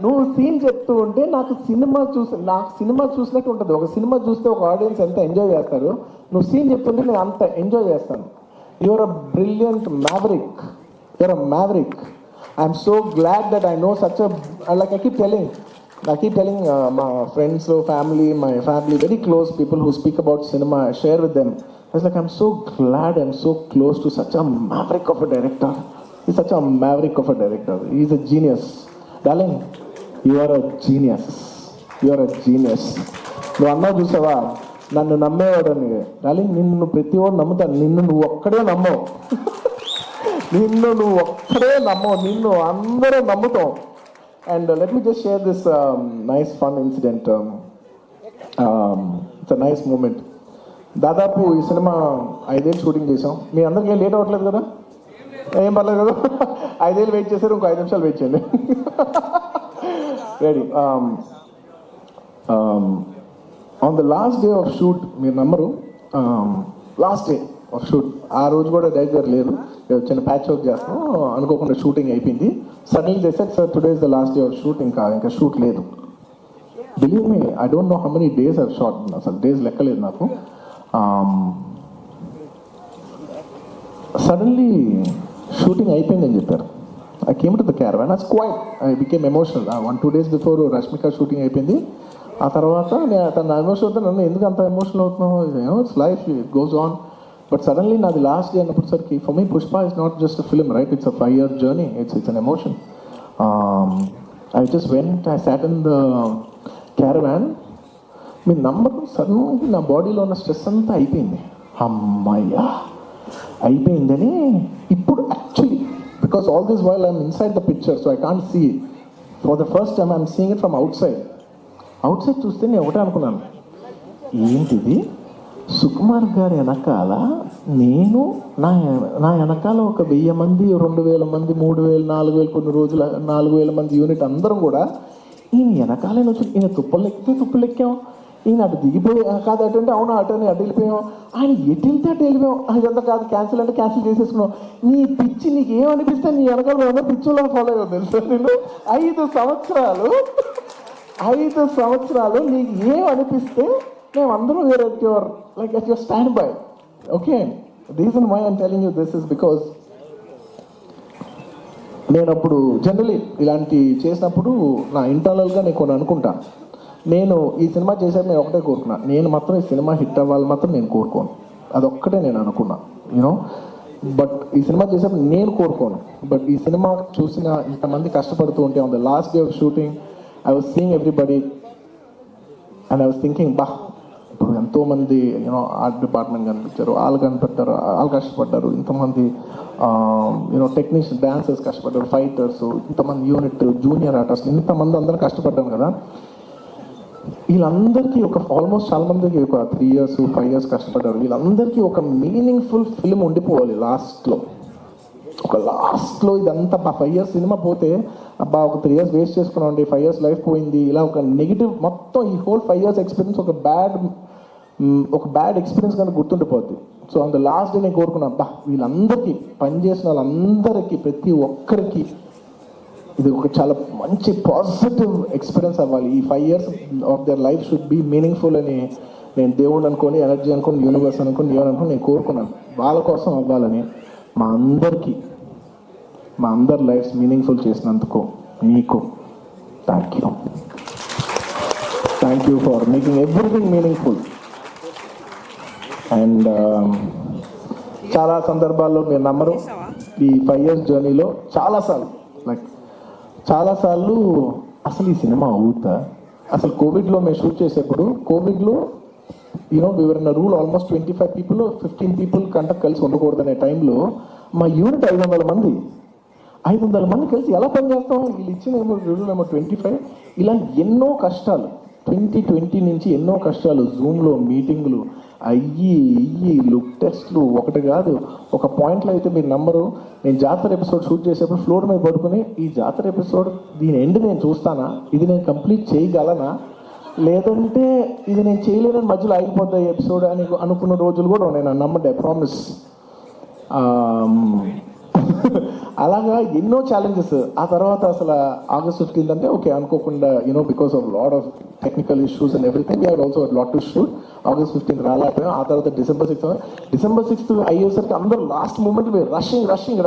నువ్వు సీన్ చెప్తూ ఉంటే నాకు సినిమా చూసినట్టు ఉంటుంది. ఒక సినిమా చూస్తే ఒక ఆడియన్స్ ఎంత ఎంజాయ్ చేస్తారు, నువ్వు సీన్ చెప్తుంటే నేను అంత ఎంజాయ్ చేస్తాను. Your a brilliant maverick, your a maverick. I'm so glad that I know such a, like I keep telling my friends, my family, very close people who speak about cinema, I share with them. I was like, I'm so glad I'm so close to such a maverick of a director. He's such a maverick of a director. He's a genius. Darling, you are a genius. You are a genius. నువ్వు అన్నావు చూసావా, నన్ను నమ్మేవాడని. Darling, నిన్ను ప్రతి వాడు నమ్ముతాను, నిన్ను నువ్వు ఒక్కడే నమ్మవు. నిన్ను అందరూ నమ్ముతాం. And let me just share this nice fun incident. It's a nice moment. దాదాపు ఈ సినిమా 5 ఏళ్ళు షూటింగ్ చేసాం. మీ అందరికీ ఏం లేట్ అవ్వట్లేదు కదా? ఏం పర్లేదు కదా? 5 ఏళ్ళు వెయిట్ చేశారు, ఇంకో 5 నిమిషాలు వెయిట్ చేయండి. Ready. On the last day of shoot, మీరు నమ్మరు, లాస్ట్ డే ఆఫ్ షూట్, ఆ రోజు కూడా డైరెక్టర్ లేరు, చిన్న ప్యాచ్ వర్క్ చేస్తాం అనుకోకుండా షూటింగ్ అయిపోయింది. Suddenly they said, sir today is the last day of shoot, ఇంకా షూట్ లేదు. Believe me, I don't know how many days of shot, అసలు డేస్ లెక్కలేదు నాకు. సడన్లీ షూటింగ్ అయిపోయిందని చెప్పారు. I came to the caravan, I was quite, I became emotional. 1-2 days before Rashmika shooting అయిపోయింది. ఆ తర్వాత తన ఎమోషన్ అవుతా, నన్ను ఎందుకు అంత ఎమోషనల్ అవుతున్నావు, it's life, it goes on. But suddenly నాది లాస్ట్ డే అన్నప్పటిసరికి, for me Pushpa is not just a film, right? It's a 5-year journey, it's an emotion. I just went, I sat in the caravan. మీ number సడన్గా నా బాడీలో ఉన్న stress అంతా అయిపోయింది. అమ్మాయ్యా అయిపోయిందని ఇప్పుడు actually, because all this while I'm inside the picture, so I can't see it. For the first time I'm seeing it from outside చూస్తే నేను ఒకటే అనుకున్నాను, ఏంటిది, సుకుమార్ గారి వెనకాల నేను, నా వెనకాల ఒక 1000 మంది, 2000 మంది, 3000, 4000, కొన్ని రోజుల 4000 మంది యూనిట్ అందరం కూడా ఈయన వెనకాలే వచ్చి, ఈయన తుప్పలు ఎక్కాం, ఈయన అటు దిగిపోయి కాదు అటు అంటే అవును అటు అని అటు వెళ్ళిపోయాం, ఆయన ఎటు వెళ్తే అటు వెళ్ళిపోయాం, ఇదంతా కాదు క్యాన్సిల్ అంటే క్యాన్సిల్ చేసేసుకున్నాం. నీ పిచ్చి నీకు ఏమనిపిస్తే నీ వెనకాల పిచ్చిలో ఫాలో అయ్యావు తెలుసా? నేను 5 సంవత్సరాలు నీకు ఏమనిపిస్తే మేమందరం where at your stand by. Okay, reason why I'm telling you this is because నేను అప్పుడు జనరలీ ఇలాంటి చేసినప్పుడు నా ఇంటర్నల్గా నేను కొన్ని అనుకుంటాను. నేను ఈ సినిమా చేశాక నేను ఒకటే కోరుకున్నా, నేను మాత్రం ఈ సినిమా హిట్ అవ్వాలి మాత్రం నేను కోరుకోను, అదొక్కటే నేను అనుకున్నా, యూనో. బట్ ఈ సినిమా చేసేప్పుడు నేను కోరుకోను. బట్ ఈ సినిమా చూసిన ఇంతమంది కష్టపడుతూ ఉంటే, on the last day of shooting I was seeing everybody and I was thinking, ఇప్పుడు ఎంతోమంది యూనో ఆర్ట్ డిపార్ట్మెంట్ కనిపించారు, వాళ్ళు కనిపెట్టారు, వాళ్ళు కష్టపడ్డారు, ఇంతమంది యూనో టెక్నీషియన్, డాన్సర్స్ కష్టపడ్డారు, ఫైటర్స్, ఇంతమంది యూనిట్, జూనియర్ ఆర్టిస్ట్, ఇంతమంది అందరూ కష్టపడ్డాను కదా. వీళ్ళందరికీ ఆల్మోస్ట్ చాలా మందికి ఒక 3 years 5 years కష్టపడ్డారు. వీళ్ళందరికీ ఒక మీనింగ్ఫుల్ ఫిల్మ్ ఉండిపోవాలి లాస్ట్లో. ఇదంతా 5 years సినిమా పోతే, అబ్బా ఒక 3 years వేస్ట్ చేసుకున్నామండి, 5 years లైఫ్ పోయింది, ఇలా ఒక నెగిటివ్, మొత్తం ఈ హోల్ 5 years ఎక్స్పీరియన్స్ ఒక బ్యాడ్ ఎక్స్పీరియన్స్ కనుక గుర్తుండిపోద్ది. So on the last day నేను కోరుకున్నా, అబ్బా వీళ్ళందరికీ, పనిచేసిన వాళ్ళందరికీ, ప్రతి ఒక్కరికి ఇది ఒక చాలా మంచి పాజిటివ్ ఎక్స్పీరియన్స్ అవ్వాలి. ఈ 5 years of their life should be meaningful అని నేను దేవుడు అనుకోని, ఎనర్జీ అనుకోని, యూనివర్స్ అనుకోని, దేవుడు అనుకోని నేను కోరుకున్నాను. వాళ్ళ కోసం అవ్వాలని, మా అందరి లైఫ్స్ మీనింగ్ఫుల్ చేసినందుకు మీకు thank you for making everything meaningful. And చాలా సందర్భాల్లో మీరు నమ్మరు, ఈ 5 years జర్నీలో చాలాసార్లు అసలు ఈ సినిమా అవుతా, అసలు కోవిడ్లో మేము షూట్ చేసేప్పుడు, కోవిడ్లో you know we were in rule, almost 25 people 15 people కంటే కలిసి ఉండకూడదనే టైంలో మా యూనిట్ 500 మంది కలిసి ఎలా పనిచేస్తాం? వీళ్ళు ఇచ్చిన రూల్ 25. ఇలా ఎన్నో కష్టాలు, 2020 నుంచి ఎన్నో కష్టాలు, జూమ్లో మీటింగ్లు అయ్యి లుక్ టెస్ట్లు, ఒకటి కాదు. ఒక పాయింట్లో అయితే మీరు నమ్మరు, నేను జాతర ఎపిసోడ్ షూట్ చేసేప్పుడు ఫ్లోర్ మీద పడుకుని, ఈ జాతర ఎపిసోడ్ దీని ఎండ్ నేను చూస్తానా, ఇది నేను కంప్లీట్ చేయగలనా, లేదంటే ఇది నేను చేయలేనని మధ్యలో ఆగిపోద్దా ఈ ఎపిసోడ్ అని అనుకున్న రోజులు కూడా ఉన్నాయి. నన్ను నమ్మండి, ఐ ప్రామిస్. అలాగా ఎన్నో ఛాలెంజెస్. ఆ తర్వాత అసలు ఆగస్ట్ 15th అంటే ఓకే అనుకోకుండా because of lot of technical issues and everything we also lot to shoot. August 15th రాలేకపోయాం. ఆ తర్వాత డిసెంబర్ 6th అయ్యేసరికి అందరూ last moment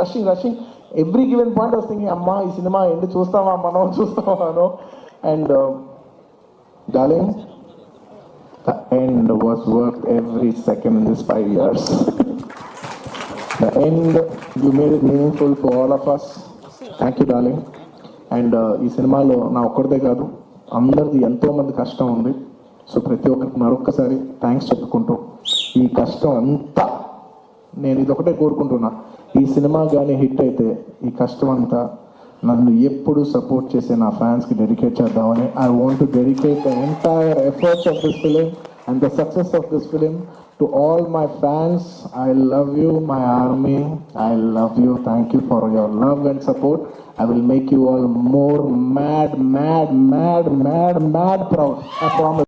rushing every given point was thinking అమ్మా ఈ సినిమా ఎండ్ చూస్తామా అనో. And darling, the end was worth every second in these 5 years. The end, you made it meaningful for all of us. Thank you, darling. And ఈ సినిమాలో నా ఒక్కడిదే కాదు, అందరిది ఎంతోమంది కష్టం ఉంది. సో ప్రతి ఒక్కరికి మరొక్కసారి థ్యాంక్స్ చెప్పుకుంటూ, ఈ కష్టం అంతా నేను ఇదొకటే కోరుకుంటున్నా, ఈ సినిమా కానీ హిట్ అయితే ఈ కష్టం అంతా నన్ను ఎప్పుడు సపోర్ట్ చేసే నా ఫ్యాన్స్కి డెడికేట్ చేద్దామని. I want to dedicate the entire efforts of this film and the success of this film to all my fans. I love you my army, I love you. Thank you for your love and support. I will make you all more mad proud. I promise.